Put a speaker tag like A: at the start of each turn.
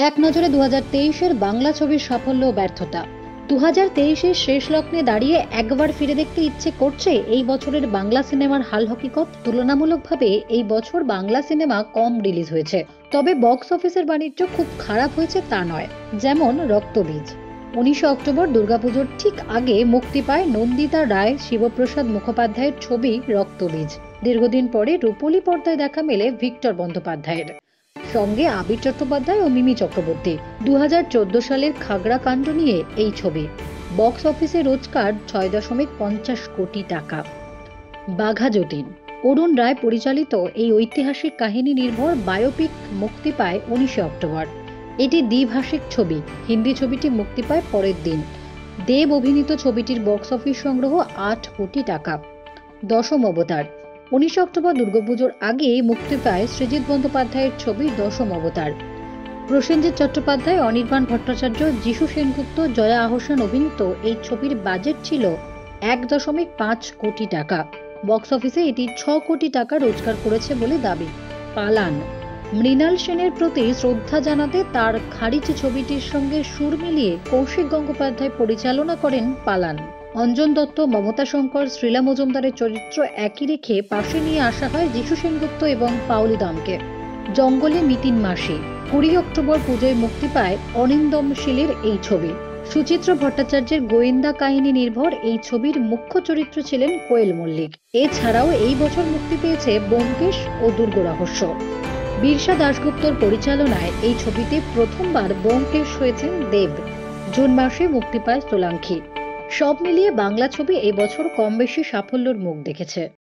A: এক নজরে 2023-এর বাংলা ছবির সাফল্য ও ব্যর্থতা। 2023-এর শেষ লগ্নে দাঁড়িয়ে একবার ফিরে দেখতে ইচ্ছে করছে এই বছরের বাংলা সিনেমার হাল হকিকত। তুলনামূলকভাবে এই বছর বাংলা সিনেমা কম রিলিজ হয়েছে, তবে বক্স অফিসের বাণিজ্য খুব খারাপ হয়েছে তা নয়। যেমন রক্তবীজ 19 অক্টোবর দুর্গাপুজোর ঠিক আগে মুক্তি পায় নন্দিতা রায় শিবপ্রসাদ মুখোপাধ্যায়ের ছবি রক্তবীজ। দীর্ঘদিন পরে রূপলী পর্দায় দেখা মেলে ভিক্টর বন্দ্যোপাধ্যায়ের সঙ্গে আবির চট্টোপাধ্যায় ও মিমি চক্রবর্তী। 2014 সালের খাগড়া কাণ্ড নিয়ে এই ছবি। বক্স অফিসে রোজগার 6.50 কোটি টাকা। বাঘা যতীন অরুণ রায় পরিচালিত এই ঐতিহাসিক কাহিনী নির্ভর বায়োপিক মুক্তি পায় 19 অক্টোবর। এটি দ্বিভাষিক ছবি। হিন্দি ছবিটি মুক্তি পায় পরের দিন। দেব অভিনীত ছবিটির বক্স অফিস সংগ্রহ 8 কোটি টাকা। দশম অবতার 19 অক্টোবর দুর্গাপুজোর আগে মুক্তি পায় সৃজিত বন্দ্যোপাধ্যায়ের ছবি দশম অবতার। প্রসেনজিৎ চট্টোপাধ্যায়, অনির্বাণ ভট্টাচার্য, যিশু সেনগুপ্ত, জয়া আহসান অভিনীত এই ছবির বাজেট ছিল 1.5 কোটি টাকা। বক্স অফিসে এটি 6 কোটি টাকা রোজগার করেছে বলে দাবি। পালান মৃণাল সেনের প্রতি শ্রদ্ধা জানাতে তার খারিচি ছবিটির সঙ্গে সুর মিলিয়ে কৌশিক গঙ্গোপাধ্যায় পরিচালনা করেন পালান। অঞ্জন দত্ত, মমতা শঙ্কর, শ্রীলা মজুমদারের চরিত্র একই রেখে পাশে নিয়ে আসা হয় যিশু সেনগুপ্ত এবং পাওলি দামকে। জঙ্গলে মিতিন মাসি 20 অক্টোবর পুজোয় মুক্তি পায় অনিন্দম শীলের এই ছবি। সুচিত্র ভট্টাচার্যের গোয়েন্দা কাহিনী নির্ভর এই ছবির মুখ্য চরিত্র ছিলেন কোয়েল মল্লিক। এছাড়াও এই বছর মুক্তি পেয়েছে ব্যোমকেশ ও দুর্গ রহস্য। বীরসা দাশগুপ্তর পরিচালনায় এই ছবিতে প্রথমবার ব্যোমকেশ হয়েছেন দেব। জুন মাসে মুক্তি পায় সোলাঙ্কি। সব মিলিয়ে বাংলা ছবি এবছর কম বেশি সাফল্যের মুখ দেখেছে।